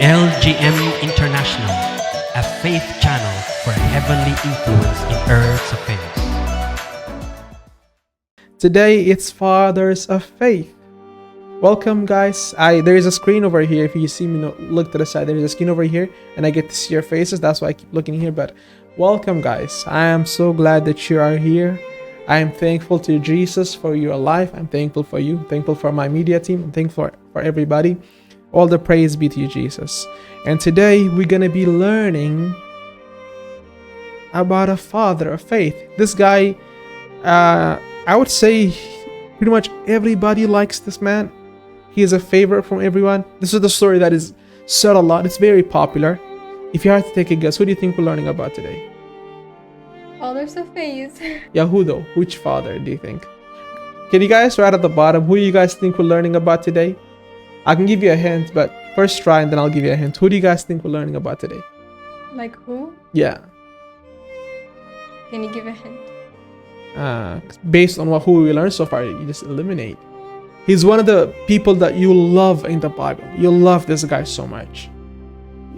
L.G.M International, a faith channel for heavenly influence in Earth's affairs. Today it's Fathers of Faith. Welcome, guys. There is a screen over here. If you see me, look to the side. There is a screen over here, and I get to see your faces. That's why I keep looking here. But welcome, guys. I am so glad that you are here. I am thankful to Jesus for your life. I'm thankful for you. I'm thankful for my media team. I'm thankful for everybody. All the praise be to you, Jesus. And today we're going to be learning about a father of faith. This guy, I would say pretty much everybody likes this man. He is a favorite from everyone. This is the story that is said a lot. It's very popular. If you had to take a guess, who do you think we're learning about today? Fathers of faith. Yeah, who though? Which father do you think? Can you guys write at the bottom who you guys think we're learning about today? I can give you a hint, but first try and then I'll give you a hint. Who do you guys think we're learning about today? Like who? Yeah. Can you give a hint? Based on who we learned so far, you just eliminate. He's one of the people that you love in the Bible. You love this guy so much.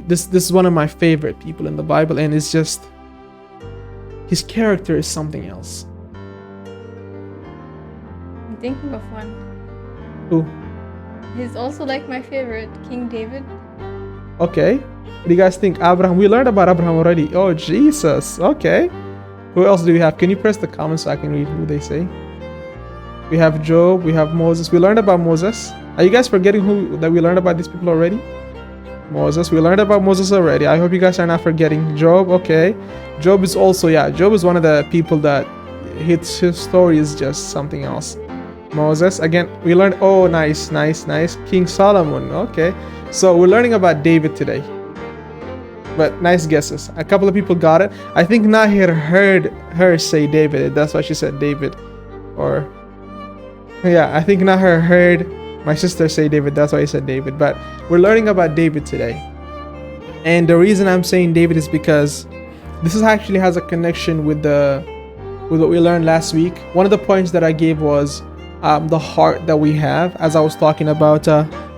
This is one of my favorite people in the Bible, and it's just his character is something else. I'm thinking of one. Who? He's also like my favorite, King David. Okay. What do you guys think? Abraham. We learned about Abraham already. Oh, Jesus. Okay. Who else do we have? Can you press the comments so I can read who they say? We have Job. We have Moses. We learned about Moses. Are you guys forgetting that we learned about these people already? Moses. We learned about Moses already. I hope you guys are not forgetting. Job. Okay. Job is also, Job is one of the people that his story is just something else. Moses. Again, we learned, oh, nice. King Solomon. Okay. So we're learning about David today. But nice guesses. A couple of people got it. I think Nahir heard her say David. That's why she said David. Or, yeah, I think Nahir heard my sister say David. That's why I said David. But we're learning about David today. And the reason I'm saying David is because this actually has a connection with what we learned last week. One of the points that I gave was the heart that we have, as I was talking about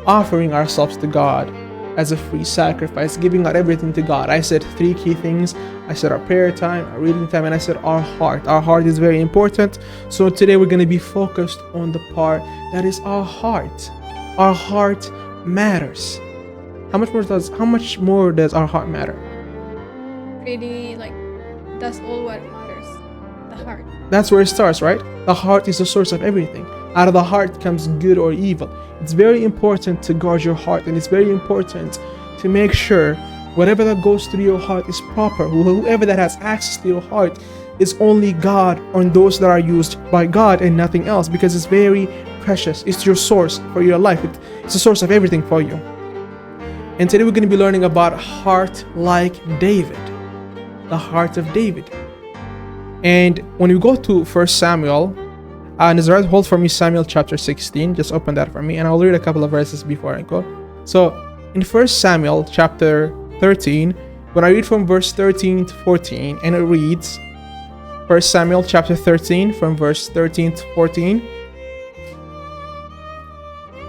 offering ourselves to God as a free sacrifice, giving out everything to God. I said 3 key things. I said our prayer time, our reading time, and I said our heart. Our heart is very important. So today we're going to be focused on the part that is our heart. Our heart matters. How much more does our heart matter? Pretty, that's all what matters. The heart. That's where it starts, right? The heart is the source of everything. Out of the heart comes good or evil. It's very important to guard your heart, and it's very important to make sure whatever that goes through your heart is proper. Whoever that has access to your heart is only God, or those that are used by God and nothing else, because it's very precious. It's your source for your life. It's the source of everything for you. And today we're going to be learning about a heart like David. The heart of David. And when you go to 1 Samuel, Nazareth, hold for me Samuel chapter 16. Just open that for me, and I'll read a couple of verses before I go. So, in 1 Samuel chapter 13, when I read from verse 13 to 14, and it reads, 1 Samuel chapter 13, from verse 13 to 14.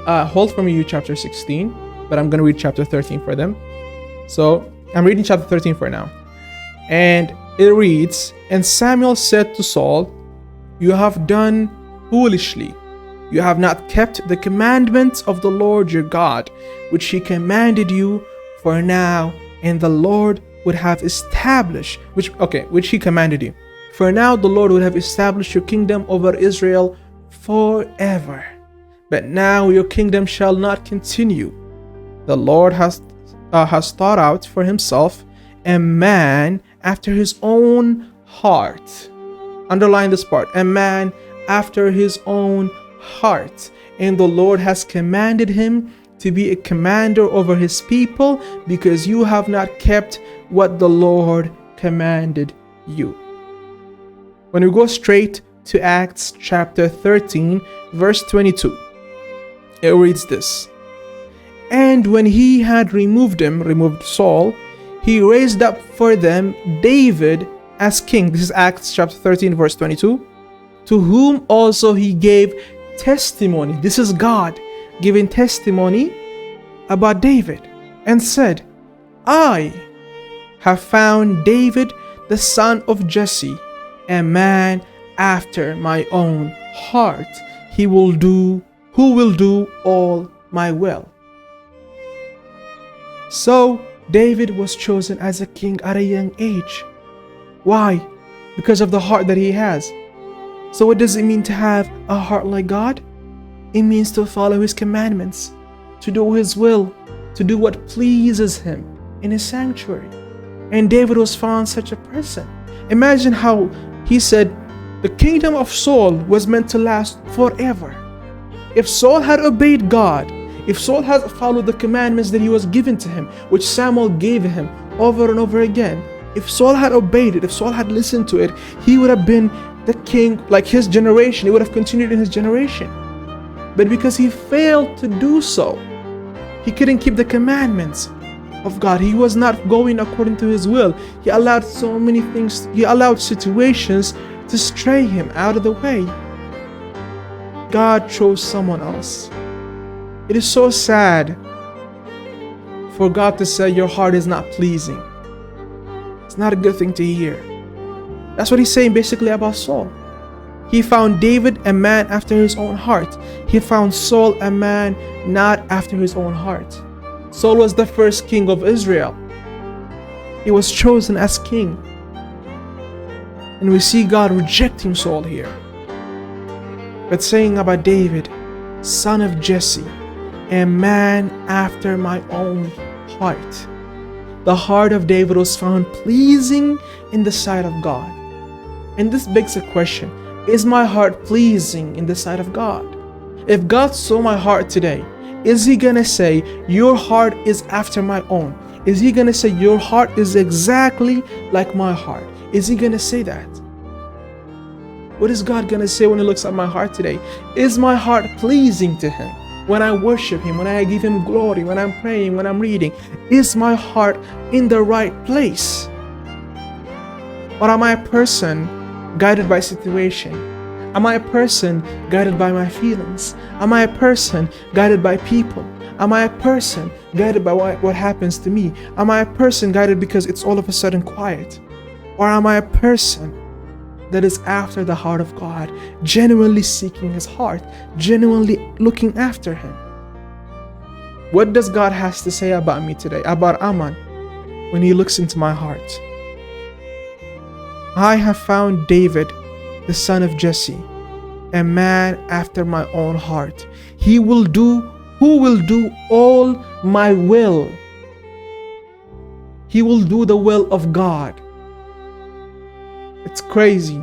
Hold for me you chapter 16, but I'm going to read chapter 13 for them. So, I'm reading chapter 13 for now. And it reads, "And Samuel said to Saul, 'You have done foolishly. You have not kept the commandments of the Lord your God, which he commanded you for now, and the Lord would have established,'" which he commanded you. "For now the Lord would have established your kingdom over Israel forever. But now your kingdom shall not continue. The Lord has thought out for himself a man after his own heart." Underline this part. A man after his own heart. "And the Lord has commanded him to be a commander over his people, because you have not kept what the Lord commanded you." When we go straight to Acts chapter 13, verse 22, it reads this. "And when he had removed Saul, he raised up for them David as king." This is Acts chapter 13, verse 22. "To whom also he gave testimony." This is God giving testimony about David. and said, I have found David the son of Jesse, a man after my own heart. Who will do all my will. So David was chosen as a king at a young age. Why? Because of the heart that he has. So what does it mean to have a heart like God? It means to follow his commandments, to do his will, to do what pleases him in his sanctuary. And David was found such a person. Imagine how he said the kingdom of Saul was meant to last forever. If Saul had obeyed God, if Saul had followed the commandments that he was given to him, which Samuel gave him over and over again, if Saul had obeyed it, if Saul had listened to it, he would have been the king like his generation. He would have continued in his generation. But because he failed to do so, he couldn't keep the commandments of God. He was not going according to his will. He allowed so many things, he allowed situations to stray him out of the way. God chose someone else. It is so sad for God to say your heart is not pleasing. It's not a good thing to hear. That's what he's saying basically about Saul. He found David a man after his own heart. He found Saul a man not after his own heart. Saul was the first king of Israel. He was chosen as king. And we see God rejecting Saul here, but saying about David, son of Jesse, a man after my own heart. The heart of David was found pleasing in the sight of God. And this begs a question. Is my heart pleasing in the sight of God? If God saw my heart today, is he gonna say, your heart is after my own? Is he gonna say, your heart is exactly like my heart? Is he gonna say that? What is God gonna say when he looks at my heart today? Is my heart pleasing to him? When I worship him, when I give him glory, when I'm praying, when I'm reading, is my heart in the right place? Or am I a person guided by situation? Am I a person guided by my feelings? Am I a person guided by people? Am I a person guided by what happens to me? Am I a person guided because it's all of a sudden quiet? Or am I a person that is after the heart of God, genuinely seeking his heart, genuinely looking after him? What does God has to say about me today, about Aman, when he looks into my heart? I have found David, the son of Jesse, a man after my own heart. Who will do all my will. He will do the will of God. It's crazy.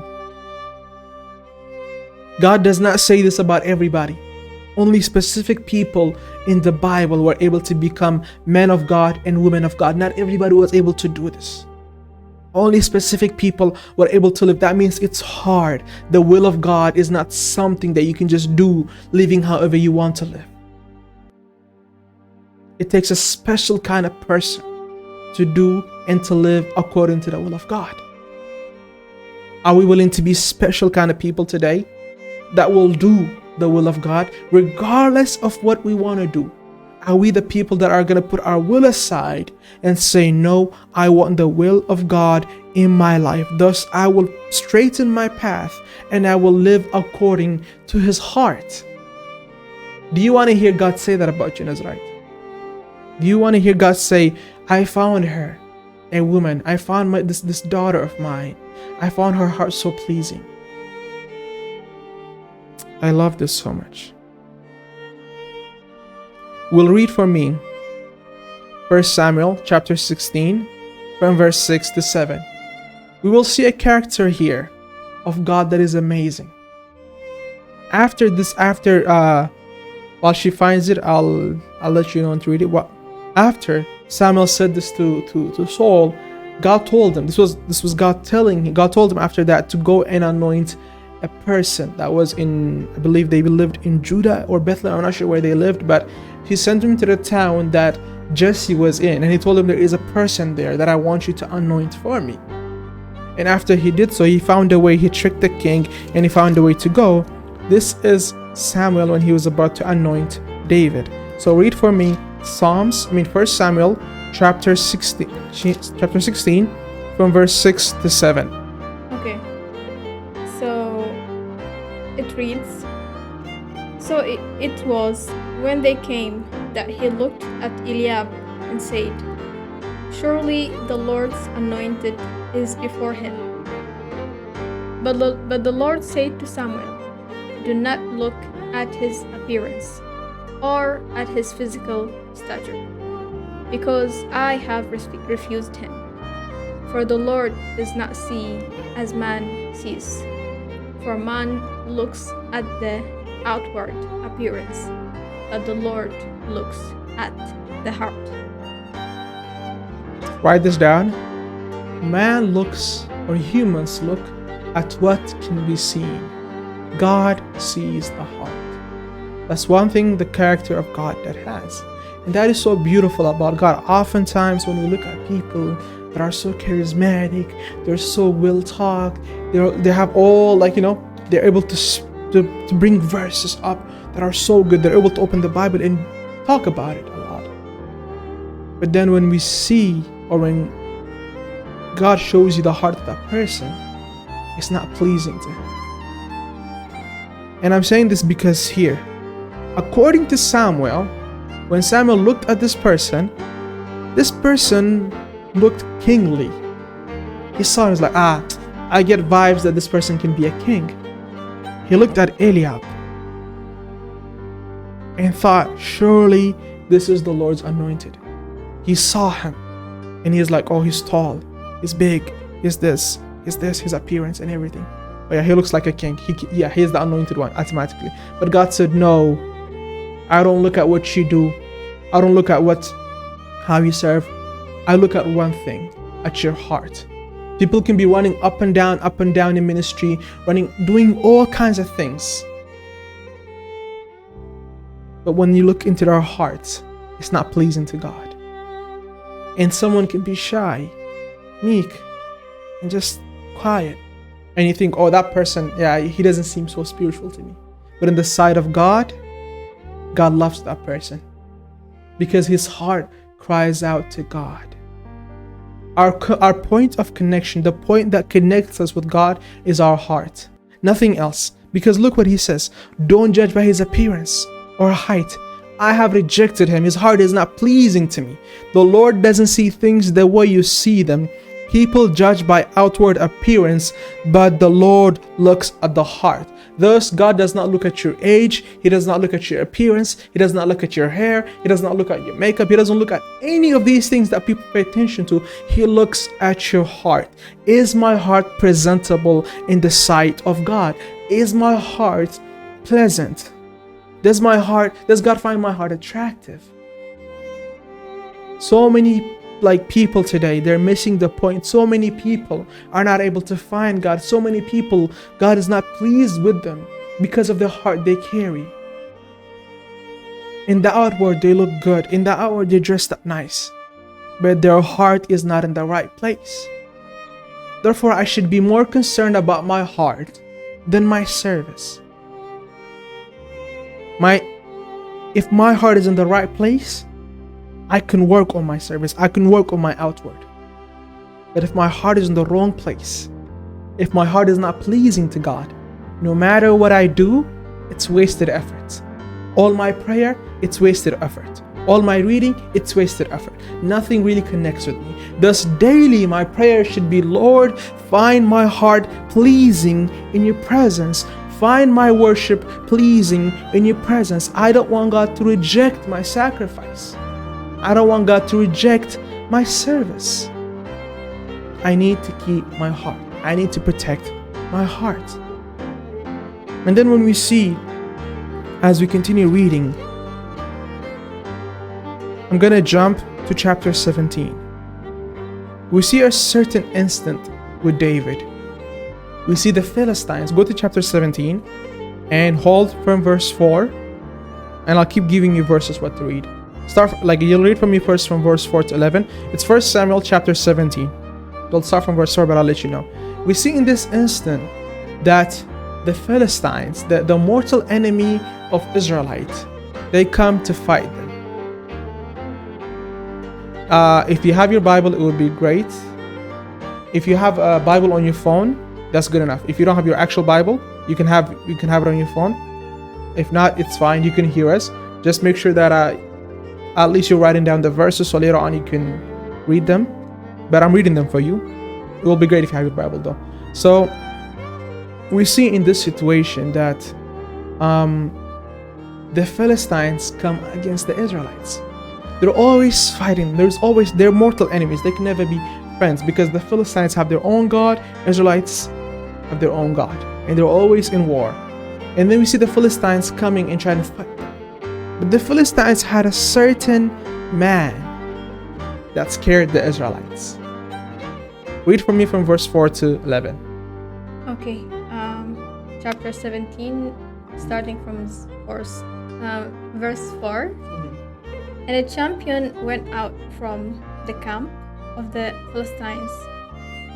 God does not say this about everybody. Only specific people in the Bible were able to become men of God and women of God. Not everybody was able to do this. Only specific people were able to live. That means it's hard. The will of God is not something that you can just do, living however you want to live. It takes a special kind of person to do and to live according to the will of God. Are we willing to be special kind of people today that will do the will of God regardless of what we want to do? Are we the people that are going to put our will aside and say, no, I want the will of God in my life. Thus, I will straighten my path and I will live according to his heart. Do you want to hear God say that about you, Nazarite? Do you want to hear God say, I found her, a woman. I found this daughter of mine. I found her heart so pleasing. I love this so much. We'll read for me 1 Samuel chapter 16 from verse 6 to 7. We will see a character here of God that is amazing. While she finds it, I'll let you know and to read it. After Samuel said this to Saul, God told him, this was God telling him, God told him after that to go and anoint a person that was in, I believe they lived in Judah or Bethlehem, I'm not sure where they lived, but he sent him to the town that Jesse was in, and he told him, there is a person there that I want you to anoint for me. And after he did so, he found a way, he tricked the king, and he found a way to go. This is Samuel when he was about to anoint David. So read for me 1 Samuel chapter 16 from verse 6 to 7. Okay. So it reads, So it was when they came that he looked at Eliab and said, Surely the Lord's anointed is before him. But the Lord said to Samuel, Do not look at his appearance or at his physical stature, because I have refused him. For the Lord does not see as man sees. For man looks at the outward appearance, but the Lord looks at the heart. Write this down. Man looks, or humans look, at what can be seen. God sees the heart. That's one thing the character of God that has. And that is so beautiful about God. Oftentimes when we look at people that are so charismatic, they're so well-talked, they have all, they're able to bring verses up that are so good. They're able to open the Bible and talk about it a lot. But then when we see, or when God shows you the heart of that person, it's not pleasing to him. And I'm saying this because here, according to Samuel, when Samuel looked at this person looked kingly. He saw, he was like, I get vibes that this person can be a king. He looked at Eliab and thought, surely this is the Lord's anointed. He saw him and he's like, oh, he's tall, he's big, he's this, his appearance and everything. Oh yeah, he looks like a king. He's the anointed one automatically. But God said, no, I don't look at what you do. I don't look at how you serve. I look at one thing, at your heart. People can be running up and down in ministry, doing all kinds of things. But when you look into their hearts, it's not pleasing to God. And someone can be shy, meek, and just quiet. And you think, oh, that person, he doesn't seem so spiritual to me. But in the sight of God, God loves that person because his heart cries out to God. Our point of connection, the point that connects us with God, is our heart, nothing else. Because look what he says, don't judge by his appearance or height. I have rejected him. His heart is not pleasing to me. The Lord doesn't see things the way you see them. People judge by outward appearance, but the Lord looks at the heart. Thus, God does not look at your age. He does not look at your appearance. He does not look at your hair. He does not look at your makeup. He doesn't look at any of these things that people pay attention to. He looks at your heart. Is my heart presentable in the sight of God? Is my heart pleasant? Does God find my heart attractive? So many people today, they're missing the point. So many people are not able to find God. So many people, God is not pleased with them because of the heart they carry. In the outward, they look good. In the outward, they're dressed up nice. But their heart is not in the right place. Therefore, I should be more concerned about my heart than my service. If my heart is in the right place, I can work on my service. I can work on my outward. But if my heart is in the wrong place, if my heart is not pleasing to God, no matter what I do, it's wasted effort. All my prayer, it's wasted effort. All my reading, it's wasted effort. Nothing really connects with me. Thus, daily my prayer should be, Lord, find my heart pleasing in your presence. Find my worship pleasing in your presence. I don't want God to reject my sacrifice. I don't want God to reject my service. I need to keep my heart. I need to protect my heart. And then when we see, as we continue reading, I'm going to jump to chapter 17. We see a certain instant with David. We see the Philistines. Go to chapter 17 and hold from verse 4. And I'll keep giving you verses what to read. You'll read from me first from verse 4 to 11. It's 1 Samuel chapter 17. Don't start from verse 4, but I'll let you know. We see in this instant that the Philistines, the mortal enemy of Israelites, they come to fight them. If you have your Bible, it would be great. If you have a Bible on your phone, that's good enough. If you don't have your actual Bible, you can have it on your phone. If not, it's fine. You can hear us. Just make sure that at least you're writing down the verses so later on you can read them. But I'm reading them for you. It will be great if you have your Bible though. So we see in this situation that the Philistines come against the Israelites. They're always fighting. They're mortal enemies. They can never be friends because the Philistines have their own God, Israelites have their own God, and they're always in war. And then we see the Philistines coming and trying to fight them. But the Philistines had a certain man that scared the Israelites. Read for me from verse 4 to 11. Okay, chapter 17, starting from verse 4. And a champion went out from the camp of the Philistines,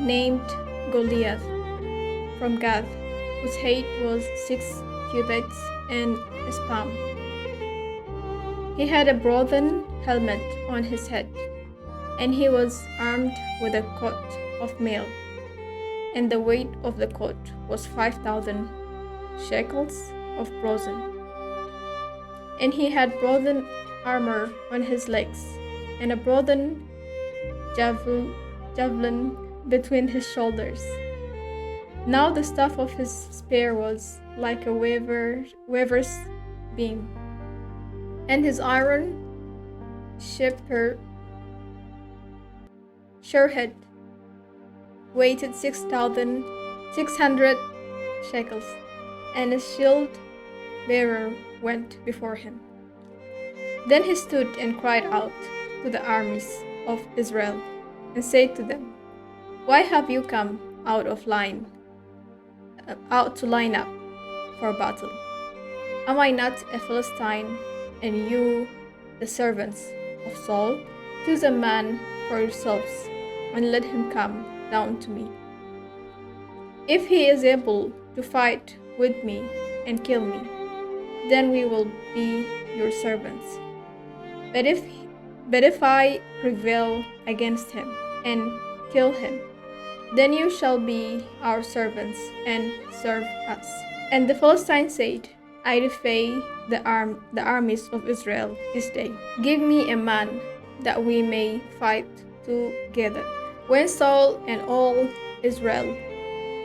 named Goliath, from Gath, whose height was 6 cubits and a span. He had a broaden helmet on his head, and he was armed with a coat of mail, and the weight of the coat was 5,000 shekels of brazen. And he had broaden armor on his legs, and a broaden javelin between his shoulders. Now the staff of his spear was like a weaver's beam, and his iron spearhead weighted 6,600 shekels, and his shield bearer went before him. Then he stood and cried out to the armies of Israel, and said to them, Why have you come out to line up for battle? Am I not a Philistine, and you, the servants of Saul? Choose a man for yourselves, and let him come down to me. If he is able to fight with me and kill me, then we will be your servants. But if I prevail against him and kill him, then you shall be our servants and serve us. And the Philistines said, I defy the armies of Israel this day. Give me a man that we may fight together. When Saul and all Israel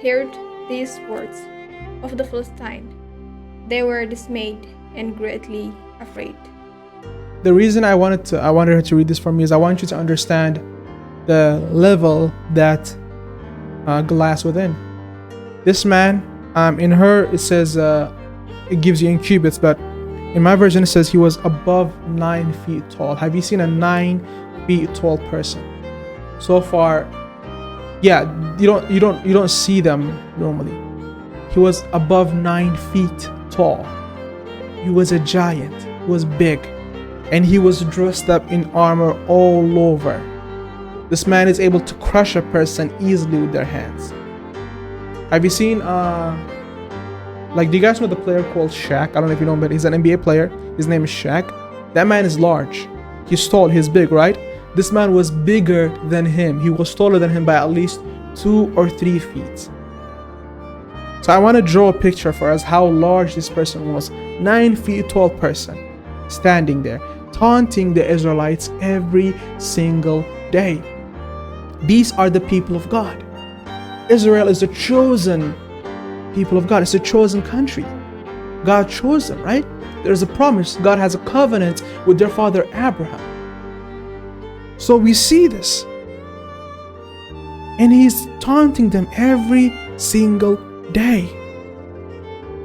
heard these words of the Philistine, they were dismayed and greatly afraid. The reason I wanted her to read this for me is I want you to understand the level that Goliath was in. This man, in her it says it gives you in cubits, but in my version it says he was above 9 feet tall. Have you seen a 9 feet tall person? So far, yeah, you don't see them normally. He was above 9 feet tall. He was a giant. He was big. And he was dressed up in armor all over. This man is able to crush a person easily with their hands. Have you seen, do you guys know the player called Shaq? I don't know if you know him, but he's an NBA player. His name is Shaq. That man is large. He's tall, he's big, right? This man was bigger than him. He was taller than him by at least 2 or 3 feet. So I want to draw a picture for us how large this person was. 9 feet tall person standing there, taunting the Israelites every single day. These are the people of God. Israel is the chosen people of God. It's a chosen country. God chose them, right? There's a promise. God has a covenant with their father Abraham. So we see this. And he's taunting them every single day.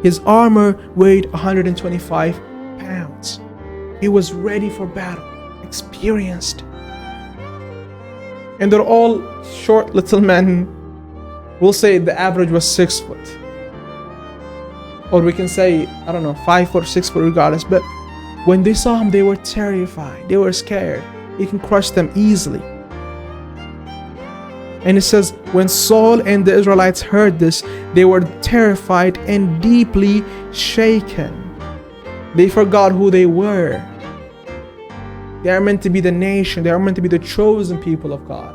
His armor weighed 125 pounds. He was ready for battle, experienced. And they're all short little men. We'll say the average was 6 foot. Or we can say, 5 foot, 6 foot, regardless. But when they saw him, they were terrified. They were scared. He can crush them easily. And it says, when Saul and the Israelites heard this, they were terrified and deeply shaken. They forgot who they were. They are meant to be the nation. They are meant to be the chosen people of God.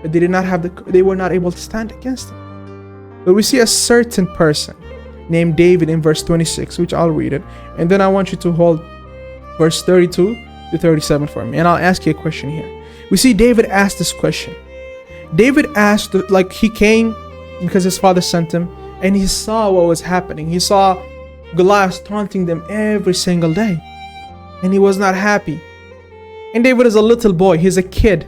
But they were not able to stand against him. But we see a certain person named David in verse 26, which I'll read it. And then I want you to hold verse 32 to 37 for me. And I'll ask you a question here. We see David asked this question. David asked, like he came because his father sent him, and he saw what was happening. He saw Goliath taunting them every single day. And he was not happy. And David is a little boy. He's a kid.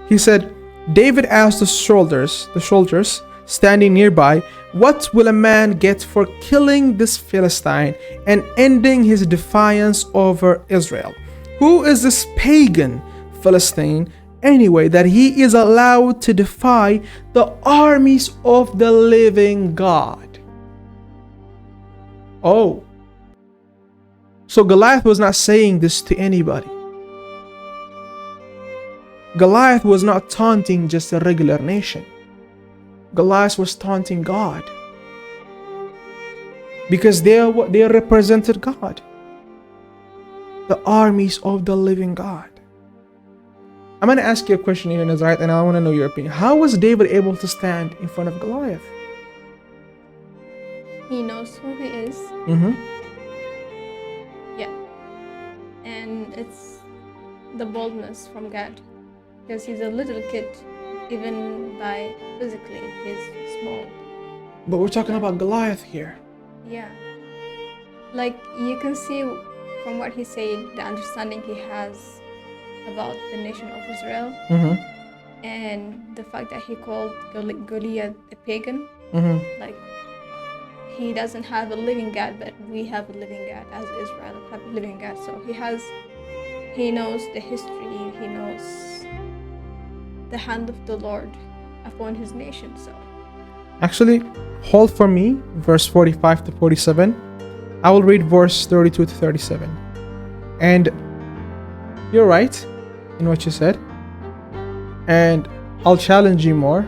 He said, David asked the soldiers standing nearby, what will a man get for killing this Philistine and ending his defiance over Israel? Who is this pagan Philistine anyway that he is allowed to defy the armies of the living God? Oh. So Goliath was not saying this to anybody. Goliath was not taunting just a regular nation. Goliath was taunting God. Because they represented God. The armies of the living God. I'm going to ask you a question here, Nazarite, and I want to know your opinion. How was David able to stand in front of Goliath? He knows who he is. Yeah. And it's the boldness from God. Because he's a little kid, even by physically, he's small. But we're talking about Goliath here. Yeah. Like you can see from what he said, the understanding he has about the nation of Israel. And the fact that he called Goliath a pagan. Like he doesn't have a living God, but we have a living God as Israel have a living God. So he knows the history, he knows the hand of the Lord upon his nation. So actually, hold for me verse 45 to 47. I will read verse 32 to 37. And you're right in what you said, and I'll challenge you more.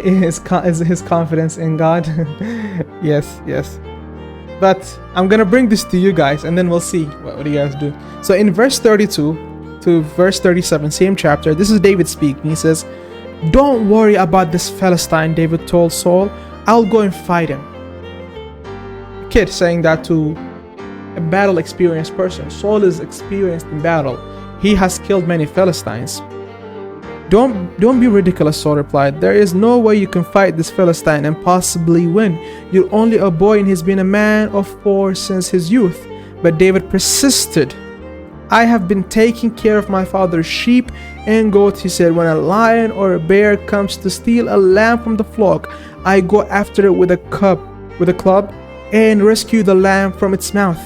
His confidence in God. yes. But I'm gonna bring this to you guys, and then we'll see what you guys do. So in verse 32 to verse 37, same chapter, this is David speaking. He says, don't worry about this Philistine, David told Saul. I'll go and fight him. A kid saying that to a battle experienced person. Saul is experienced in battle. He has killed many Philistines. Don't be ridiculous, Saul replied. There is no way you can fight this Philistine and possibly win. You're only a boy and he's been a man of war since his youth. But David persisted. I have been taking care of my father's sheep and goats, he said. When a lion or a bear comes to steal a lamb from the flock, I go after it with a club and rescue the lamb from its mouth.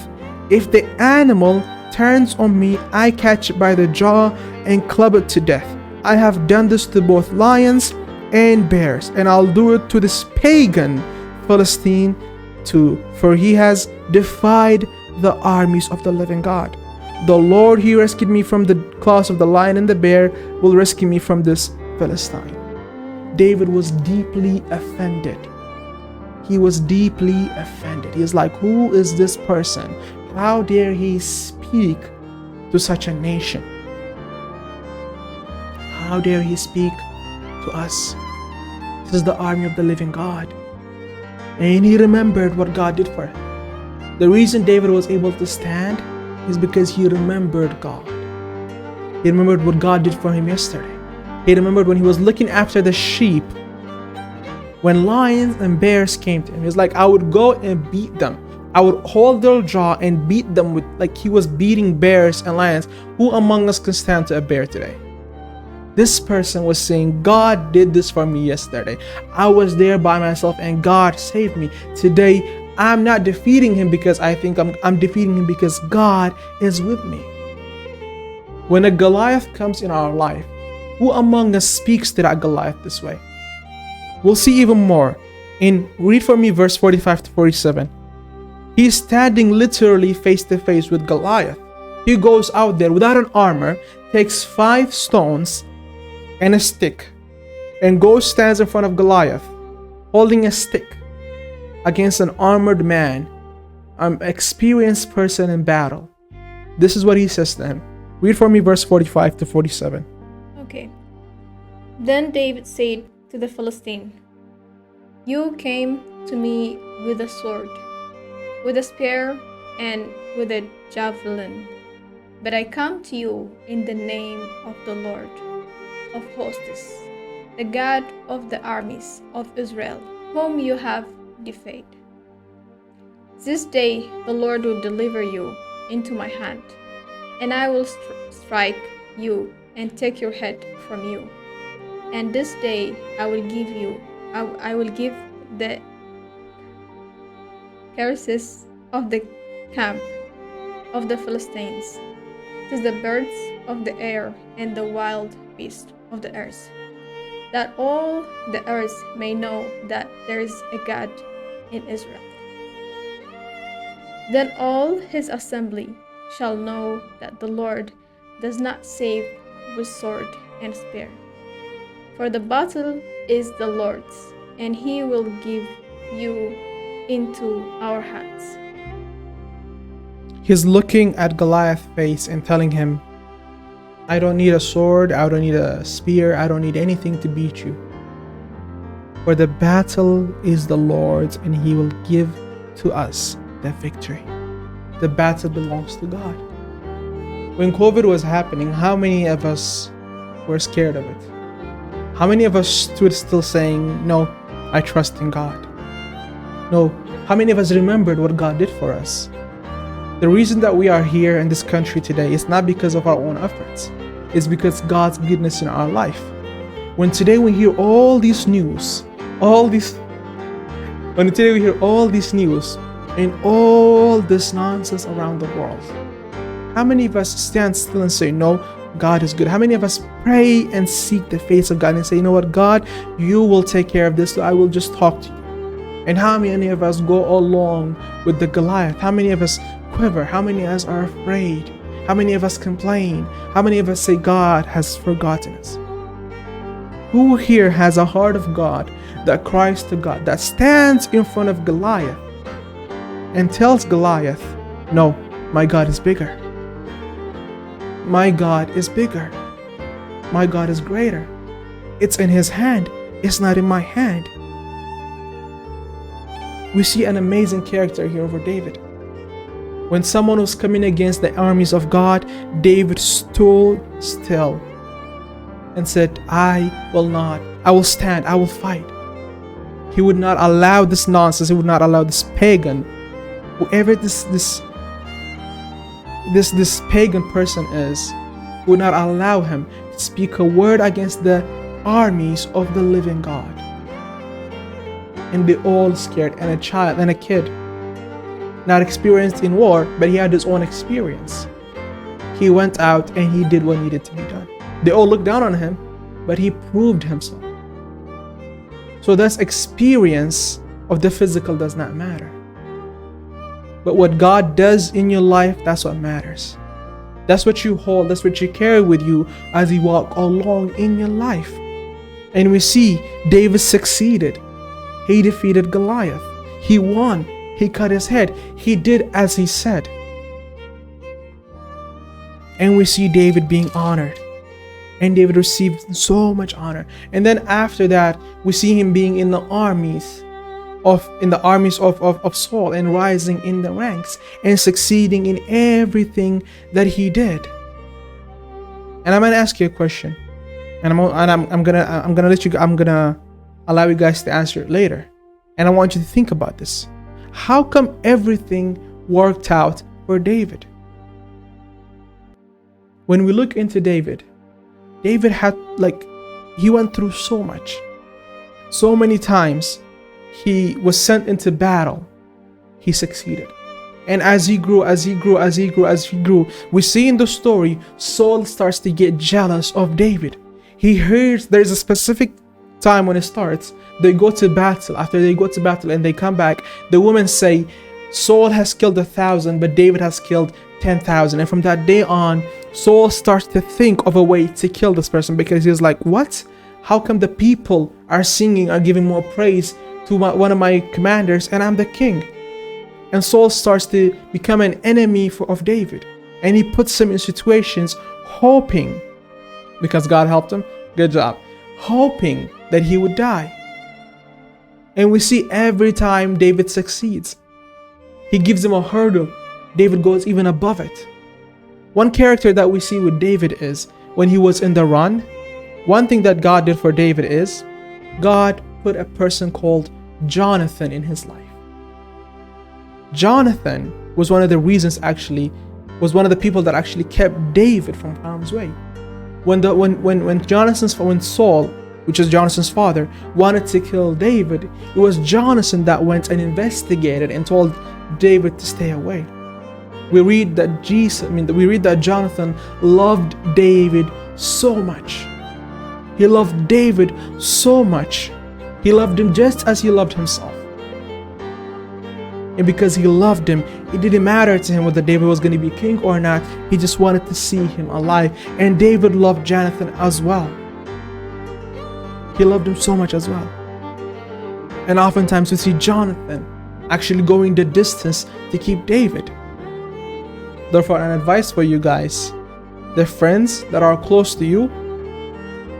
If the animal turns on me, I catch it by the jaw and club it to death. I have done this to both lions and bears, and I'll do it to this pagan Philistine too, for he has defied the armies of the living God. The Lord, he rescued me from the claws of the lion and the bear, will rescue me from this Philistine. David was deeply offended. He was deeply offended. He is like, who is this person? How dare he speak to such a nation? How dare he speak to us? This is the army of the living God. And he remembered what God did for him. The reason David was able to stand is because he remembered God. He remembered what God did for him yesterday. He remembered when he was looking after the sheep, when lions and bears came to him. He was like, I would go and beat them. I would hold their jaw and beat them with, like he was beating bears and lions. Who among us can stand to a bear today? This person was saying, God did this for me yesterday. I was there by myself and God saved me. Today, I'm not defeating him because I think I'm defeating him because God is with me. When a Goliath comes in our life, who among us speaks to that Goliath this way? We'll see even more. Read for me verse 45 to 47. He's standing literally face to face with Goliath. He goes out there without an armor, takes 5 stones and a stick, and stands in front of Goliath, holding a stick against an armored man, an experienced person in battle. This is what he says to him. Read for me verse 45 to 47. Okay. Then David said to the Philistine, "You came to me with a sword, with a spear, and with a javelin. But I come to you in the name of the Lord of hosts, the God of the armies of Israel, whom you have defied. This day the Lord will deliver you into my hand, and I will strike you and take your head from you. And this day I will give the carcasses of the camp of the Philistines to the birds of the air and the wild beasts of the earth, that all the earth may know that there is a God in Israel. Then all his assembly shall know that the Lord does not save with sword and spear. For the battle is the Lord's, and he will give you into our hands." He's looking at Goliath's face and telling him, I don't need a sword, I don't need a spear, I don't need anything to beat you. For the battle is the Lord's, and he will give to us the victory. The battle belongs to God. When COVID was happening, how many of us were scared of it? How many of us stood still saying, no, I trust in God? No, how many of us remembered what God did for us? The reason that we are here in this country today is not because of our own efforts. It's because God's goodness in our life. When today we hear all these news, and all this nonsense around the world, how many of us stand still and say, no, God is good? How many of us pray and seek the face of God and say, you know what, God, you will take care of this, so I will just talk to you? And how many of us go along with the Goliath? How many of us quiver? How many of us are afraid? How many of us complain? How many of us say God has forgotten us? Who here has a heart of God that cries to God, that stands in front of Goliath and tells Goliath, no, my God is bigger. My God is bigger. My God is greater. It's in his hand. It's not in my hand. We see an amazing character here over David. When someone was coming against the armies of God, David stood still and said, I will stand, I will fight. He would not allow this nonsense, he would not allow this pagan, whoever this pagan person is, he would not allow him to speak a word against the armies of the living God. And they all scared, and a child and a kid, not experienced in war, but he had his own experience. He went out and he did what needed to be done. They all looked down on him, but he proved himself. So this experience of the physical does not matter. But what God does in your life, that's what matters. That's what you hold, that's what you carry with you as you walk along in your life. And we see David succeeded. He defeated Goliath. He won. He cut his head. He did as he said. And we see David being honored. And David received so much honor. And then after that, we see him being in the armies of Saul, and rising in the ranks and succeeding in everything that he did. And I'm gonna ask you a question, and I'm gonna allow you guys to answer it later. And I want you to think about this. How come everything worked out for David? When we look into David had, he went through so much. So many times he was sent into battle. He succeeded. And as he grew, we see in the story, Saul starts to get jealous of David. He hears there's a specific time when it starts. They go to battle. After they go to battle and they come back, the women say, Saul has killed 1,000, but David has killed 10,000. And from that day on, Saul starts to think of a way to kill this person, because he's like, what? How come the people are singing, are giving more praise to one of my commanders, and I'm the king? And Saul starts to become an enemy of David. And he puts him in situations hoping, because God helped him, good job, hoping that he would die. And we see every time David succeeds, he gives him a hurdle. David goes even above it. One character that we see with David is when he was in the run, one thing that God did for David is God put a person called Jonathan in his life. Jonathan was one of the reasons, actually, was one of the people that actually kept David from harm's way. When Saul, which is Jonathan's father, wanted to kill David, it was Jonathan that went and investigated and told David to stay away. We read that Jonathan loved David so much. He loved David so much. He loved him just as he loved himself. And because he loved him, it didn't matter to him whether David was going to be king or not. He just wanted to see him alive. And David loved Jonathan as well. He loved him so much as well. And oftentimes we see Jonathan actually going the distance to keep David. Therefore, an advice for you guys, the friends that are close to you,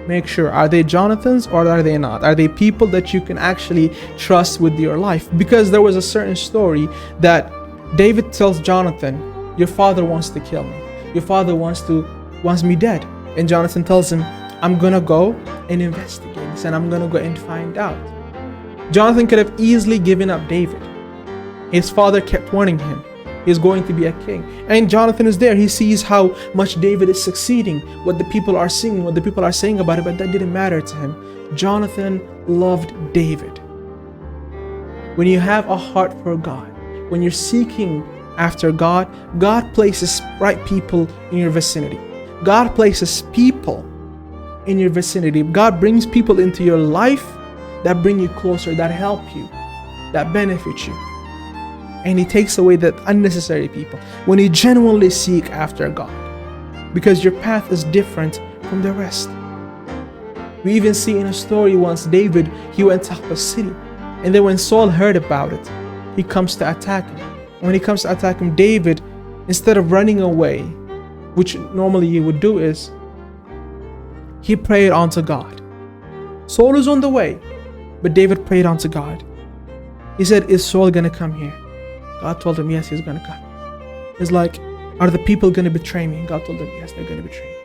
make sure, are they Jonathans or are they not? Are they people that you can actually trust with your life? Because there was a certain story that David tells Jonathan, your father wants to kill me. Your father wants me dead. And Jonathan tells him, I'm gonna go and investigate this, and I'm gonna go and find out. Jonathan could have easily given up David. His father kept warning him, he's going to be a king. And Jonathan is there. He sees how much David is succeeding, what the people are singing, what the people are saying about it, but that didn't matter to him. Jonathan loved David. When you have a heart for God, when you're seeking after God, God places right people in your vicinity. God places people in your vicinity. God brings people into your life that bring you closer, that help you, that benefit you. And he takes away the unnecessary people when you genuinely seek after God, because your path is different from the rest. We even see in a story once David, he went to a city, and then when Saul heard about it, he comes to attack him. When he comes to attack him, David, instead of running away, which normally he would do, is he prayed unto God. Saul is on the way, but David prayed unto God. He said, is Saul gonna come here? God told him, yes, he's going to come. He's like, are the people going to betray me? God told him, yes, they're going to betray me.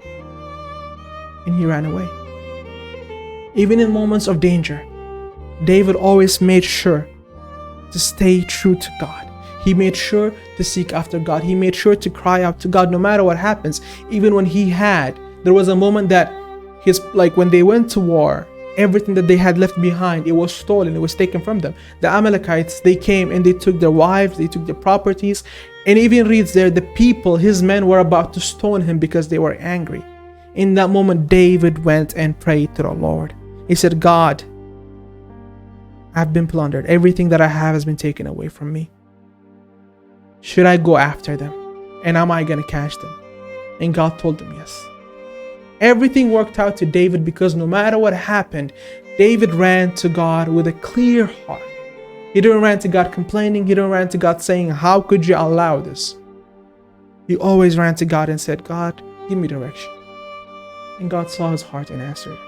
And he ran away. Even in moments of danger, David always made sure to stay true to God. He made sure to seek after God. He made sure to cry out to God no matter what happens. Even when there was a moment that when they went to war, everything that they had left behind, it was stolen, it was taken from them. The Amalekites, they came and they took their wives, they took their properties, and it even reads there, the people, his men, were about to stone him because they were angry. In that moment, David went and prayed to the Lord. He said, God, I've been plundered. Everything that I have has been taken away from me. Should I go after them? And am I going to catch them? And God told him yes. Everything worked out to David because no matter what happened, David ran to God with a clear heart. He didn't run to God complaining. He didn't run to God saying, how could you allow this? He always ran to God and said, God, give me direction. And God saw his heart and answered.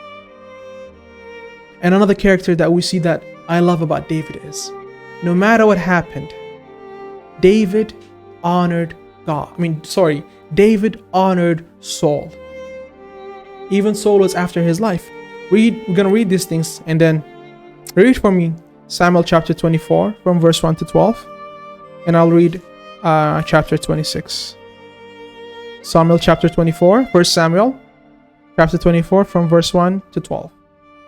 And another character that we see that I love about David is, no matter what happened, David honored David honored Saul. Even Saul was after his life. We're going to read these things, and then read for me Samuel chapter 24 from verse 1 to 12. And I'll read chapter 26. Samuel chapter 24, 1 Samuel chapter 24 from verse 1 to 12.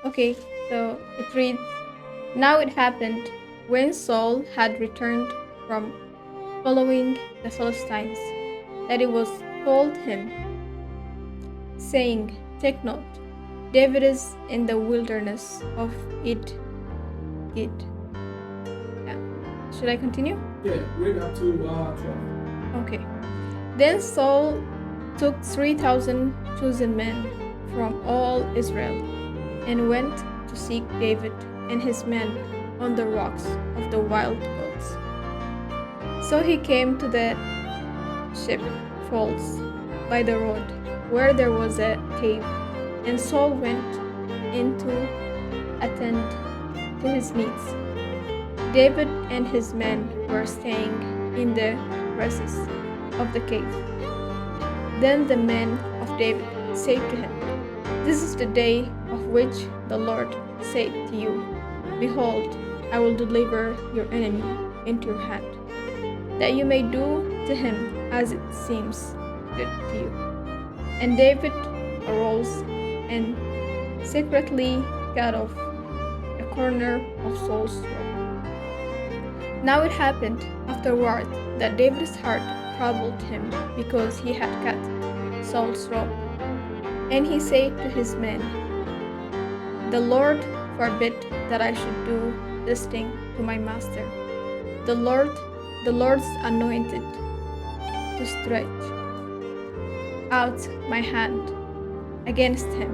Okay, so it reads, now it happened when Saul had returned from following the Philistines that it was told him, saying, take note, David is in the wilderness of Id. Yeah. Should I continue? Yeah, read up to 12. Okay. Then Saul took 3,000 chosen men from all Israel and went to seek David and his men on the rocks of the wild goats. So he came to the ship falls by the road, where there was a cave, and Saul went in to attend to his needs. David and his men were staying in the recesses of the cave. Then the men of David said to him, "This is the day of which the Lord said to you, Behold, I will deliver your enemy into your hand, that you may do to him as it seems good to you." And David arose and secretly cut off a corner of Saul's robe. Now it happened afterward that David's heart troubled him because he had cut Saul's robe. And he said to his men, "The Lord forbid that I should do this thing to my master. The Lord's anointed, to stretch out my hand against him,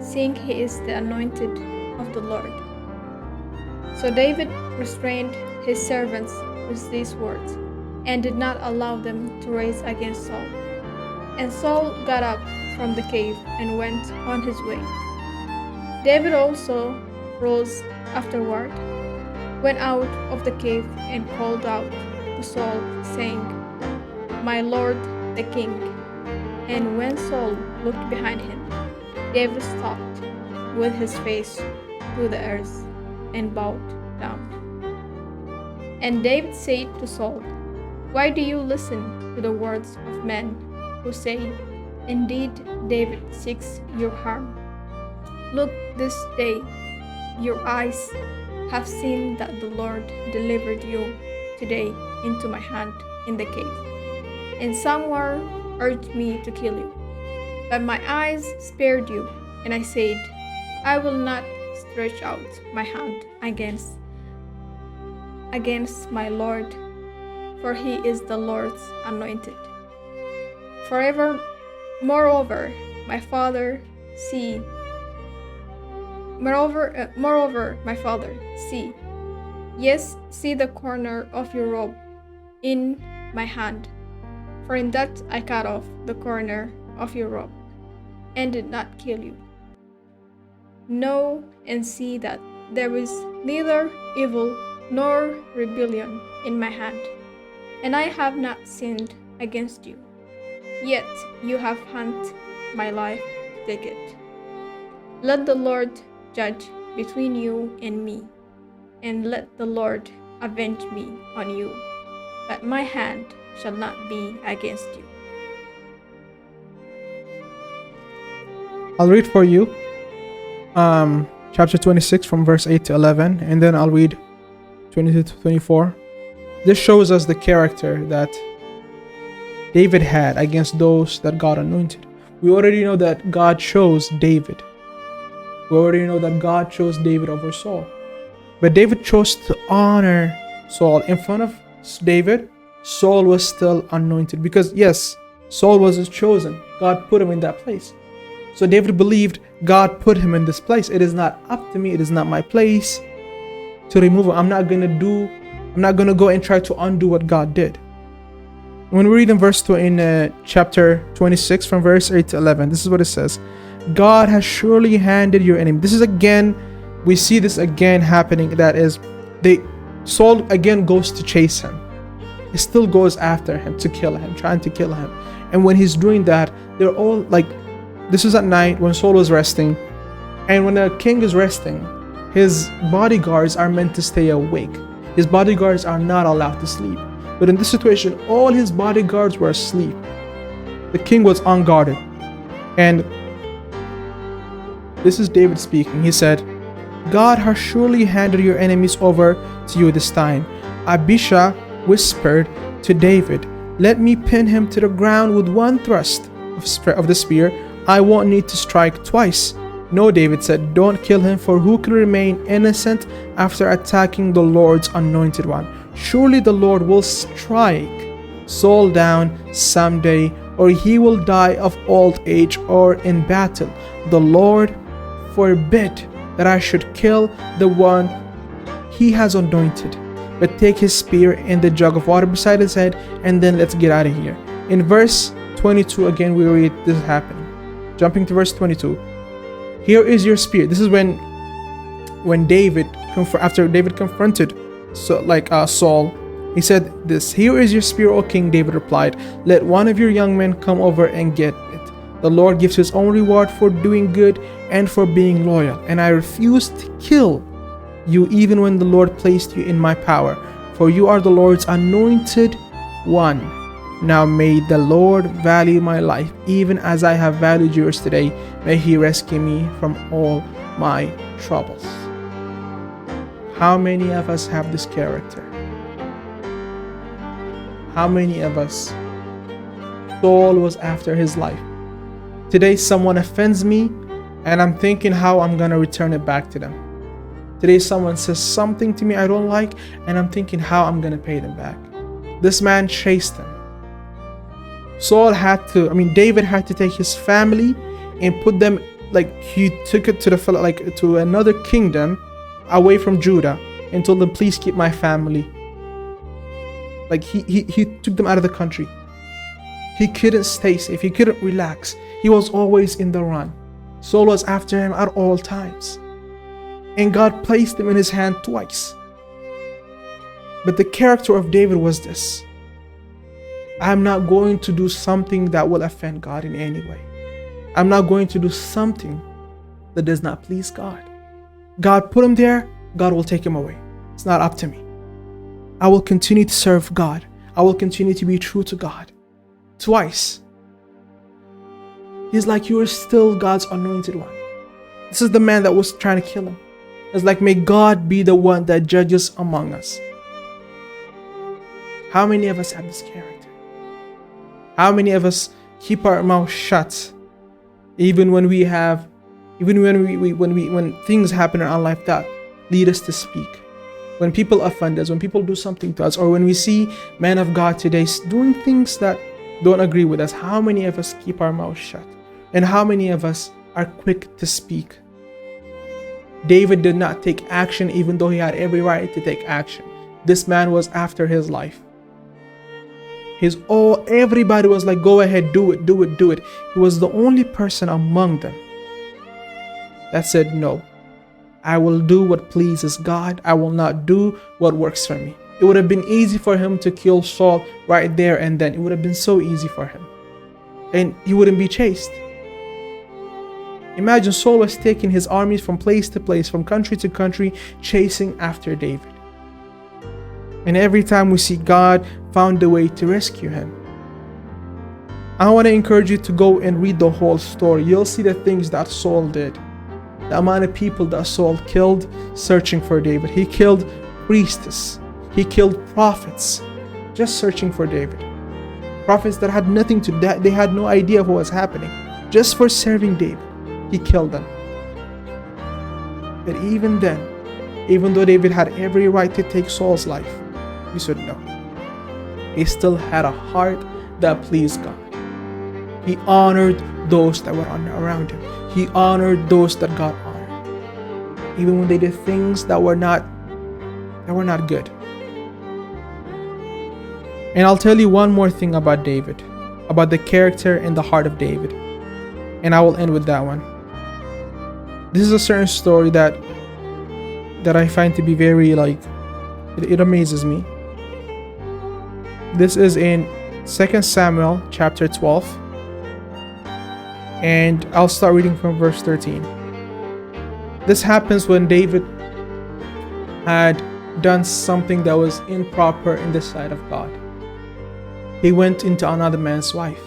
seeing he is the anointed of the Lord." So David restrained his servants with these words, and did not allow them to raise against Saul. And Saul got up from the cave and went on his way. David also rose afterward, went out of the cave, and called out to Saul, saying, "My lord the king." And when Saul looked behind him, David stopped with his face to the earth and bowed down. And David said to Saul, "Why do you listen to the words of men who say, Indeed, David seeks your harm? Look, this day your eyes have seen that the Lord delivered you today into my hand in the cave. And some were urged me to kill you. But my eyes spared you, and I said, I will not stretch out my hand against my Lord, for he is the Lord's anointed. Moreover, my father, see, yes, see the corner of your robe in my hand, for in that I cut off the corner of your robe, and did not kill you. Know and see that there is neither evil nor rebellion in my hand, and I have not sinned against you. Yet you have hunted my life to take it. Let the Lord judge between you and me, and let the Lord avenge me on you, but my hand shall not be against you." I'll read for you chapter 26 from verse 8 to 11, and then I'll read 22 to 24. This shows us the character that David had against those that God anointed. We already know that God chose David. We already know that God chose David over Saul. But David chose to honor Saul. In front of David, Saul was still anointed. Because yes, Saul was chosen. God put him in that place. So David believed God put him in this place. It is not up to me. It is not my place to remove him. I'm not going to go and try to undo what God did. When we read in verse 2 in chapter 26 from verse 8 to 11, this is what it says. God has surely handed your enemy. This is again, we see this again happening. That is, Saul again goes to chase him. He still goes after him to kill him, trying to kill him. And when he's doing that, they're all like, this is at night when Saul was resting. And when a king is resting, his bodyguards are meant to stay awake. His bodyguards are not allowed to sleep. But in this situation, all his bodyguards were asleep. The king was unguarded. And this is David speaking. He said, God has surely handed your enemies over to you this time. Abishai whispered to David, let me pin him to the ground with one thrust of the spear. I won't need to strike twice. No, David said, don't kill him, for who can remain innocent after attacking the Lord's anointed one? Surely the Lord will strike Saul down someday, or he will die of old age or in battle. The Lord forbid that I should kill the one he has anointed, but take his spear and the jug of water beside his head, and then let's get out of here. In verse 22, again, we read this happening. Jumping to verse 22. Here is your spear. This is when David, after David confronted Saul, he said this, here is your spear, O king. David replied, let one of your young men come over and get it. The Lord gives his own reward for doing good and for being loyal. And I refuse to kill you even when the Lord placed you in my power. For you are the Lord's anointed one. Now may the Lord value my life, even as I have valued yours today. May he rescue me from all my troubles. How many of us have this character? How many of us? Saul was after his life. Today someone offends me and I'm thinking how I'm going to return it back to them. Today someone says something to me I don't like and I'm thinking how I'm going to pay them back. This man chased him. David had to take his family and put them, he took it to another kingdom away from Judah and told them, please keep my family. He took them out of the country. He couldn't stay safe. He couldn't relax. He was always in the run. Saul was after him at all times. And God placed him in his hand twice. But the character of David was this: I'm not going to do something that will offend God in any way. I'm not going to do something that does not please God. God put him there, God will take him away. It's not up to me. I will continue to serve God. I will continue to be true to God. Twice. He's like, you are still God's anointed one. This is the man that was trying to kill him. It's like, may God be the one that judges among us. How many of us have this character? How many of us keep our mouth shut even when things happen in our life that lead us to speak? When people offend us, when people do something to us, or when we see men of God today doing things that don't agree with us, how many of us keep our mouth shut? And how many of us are quick to speak? David did not take action even though he had every right to take action. This man was after his life. Everybody was like, go ahead, do it, do it, do it. He was the only person among them that said, no, I will do what pleases God. I will not do what works for me. It would have been easy for him to kill Saul right there and then. It would have been so easy for him. And he wouldn't be chased. Imagine Saul was taking his armies from place to place, from country to country, chasing after David. And every time we see God found a way to rescue him. I want to encourage you to go and read the whole story. You'll see the things that Saul did. The amount of people that Saul killed searching for David. He killed priests. He killed prophets just searching for David. Prophets that had nothing to do, they had no idea what was happening. Just for serving David, he killed them. But even then, even though David had every right to take Saul's life, we should know, he still had a heart that pleased God. He honored those that were around him. He honored those that God honored, even when they did things that were not good. And I'll tell you one more thing about David, about the character and the heart of David, and I will end with that one. This is a certain story that I find to be very it amazes me. This is in 2 Samuel chapter 12. And I'll start reading from verse 13. This happens when David had done something that was improper in the sight of God. He went into another man's wife.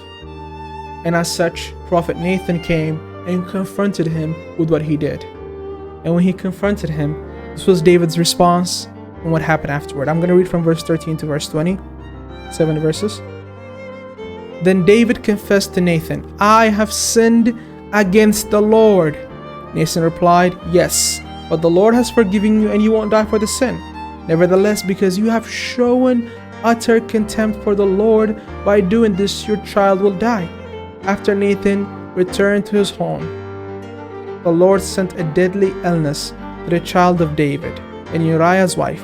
And as such, Prophet Nathan came and confronted him with what he did. And when he confronted him, this was David's response and what happened afterward. I'm going to read from verse 13 to verse 20. 7 verses. Then David confessed to Nathan, I have sinned against the Lord. Nathan replied, yes, but the Lord has forgiven you and you won't die for the sin. Nevertheless, because you have shown utter contempt for the Lord, by doing this your child will die. After Nathan returned to his home, the Lord sent a deadly illness to the child of David and Uriah's wife.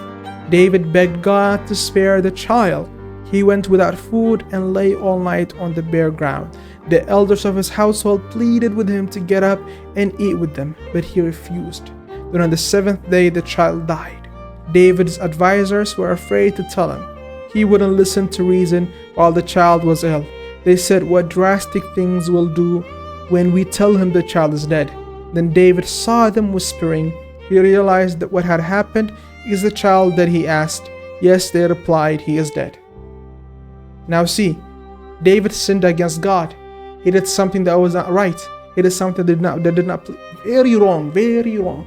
David begged God to spare the child. He went without food and lay all night on the bare ground. The elders of his household pleaded with him to get up and eat with them, but he refused. Then on the 7th day the child died. David's advisors were afraid to tell him. He wouldn't listen to reason while the child was ill. They said, "What drastic things we'll do when we tell him the child is dead." Then David saw them whispering. He realized that what had happened. "Is the child dead?" he asked. "Yes," they replied, "he is dead." Now see, David sinned against God. He did something that was not right. He did something that did not very wrong,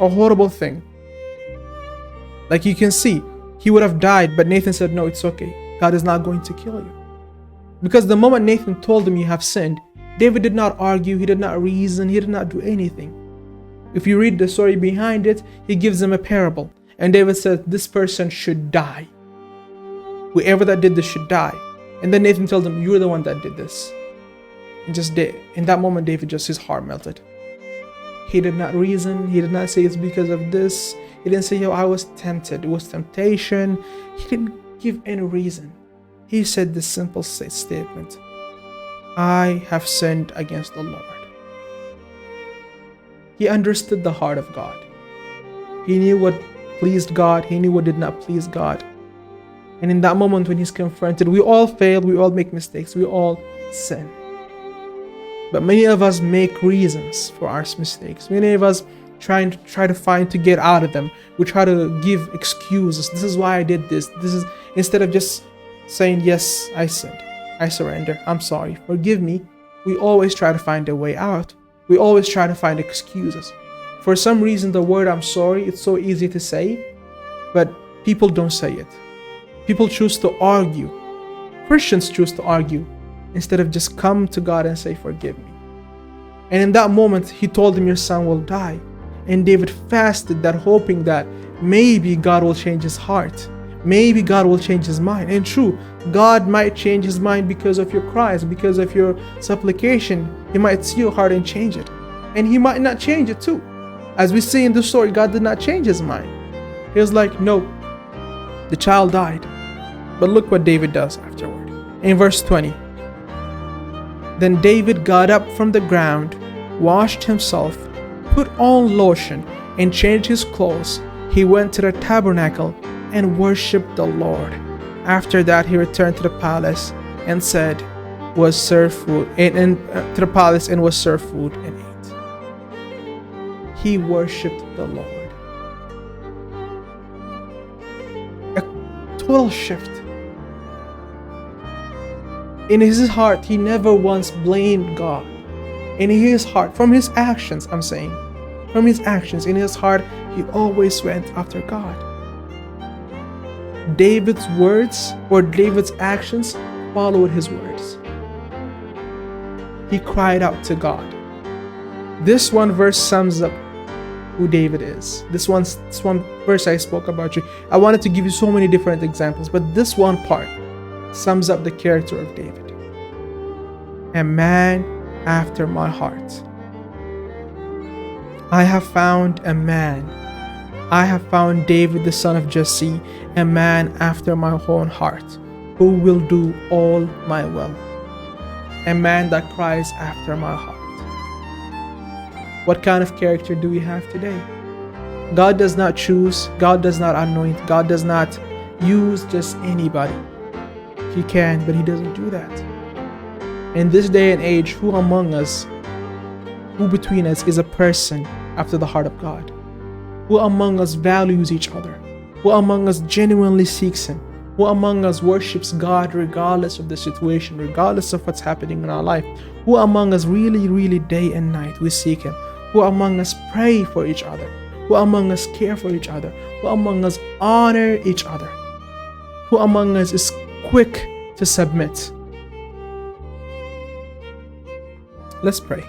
a horrible thing. Like you can see, he would have died, but Nathan said, "No, it's okay. God is not going to kill you." Because the moment Nathan told him, "You have sinned," David did not argue, he did not reason, he did not do anything. If you read the story behind it, he gives them a parable. And David says, "This person should die. Whoever that did this should die." And then Nathan tells him, "You're the one that did this." And just in that moment, David his heart melted. He did not reason. He did not say it's because of this. He didn't say, I was tempted. It was temptation. He didn't give any reason. He said this simple statement, "I have sinned against the Lord." He understood the heart of God. He knew what pleased God. He knew what did not please God. And in that moment when he's confronted, we all fail, we all make mistakes, we all sin. But many of us make reasons for our mistakes. Many of us try to get out of them. We try to give excuses. This is why I did this. Instead of just saying, "Yes, I sinned. I surrender. I'm sorry. Forgive me." We always try to find a way out. We always try to find excuses. For some reason, the word "I'm sorry," it's so easy to say, but people don't say it. People choose to argue. Christians choose to argue instead of just come to God and say, "Forgive me." And in that moment, he told him, "Your son will die." And David fasted that, hoping that maybe God will change his heart. Maybe God will change his mind. And true, God might change his mind because of your cries, because of your supplication. He might see your heart and change it. And he might not change it too. As we see in the story, God did not change his mind. He was like, "No, the child died." But look what David does afterward. In verse 20. Then David got up from the ground, washed himself, put on lotion, and changed his clothes. He went to the tabernacle and worshipped the Lord. After that, he returned to the palace and was served food and ate. He worshipped the Lord. A total shift. In his heart, he never once blamed God. In his heart, from his actions, in his heart, he always went after God. David's words or David's actions followed his words. He cried out to God. This one verse sums up who David is. This one verse I spoke about you. I wanted to give you so many different examples, but this one part sums up the character of David. A man after my heart. I have found a man. I have found David, the son of Jesse, a man after my own heart, who will do all my will. A man that cries after my heart. What kind of character do we have today? God does not choose, God does not anoint, God does not use just anybody. He can, but he doesn't do that. In this day and age, who between us is a person after the heart of God? Who among us values each other? Who among us genuinely seeks Him? Who among us worships God regardless of the situation, regardless of what's happening in our life? Who among us really day and night we seek Him? Who among us pray for each other? Who among us care for each other? Who among us honor each other? Who among us is quick to submit? Let's pray.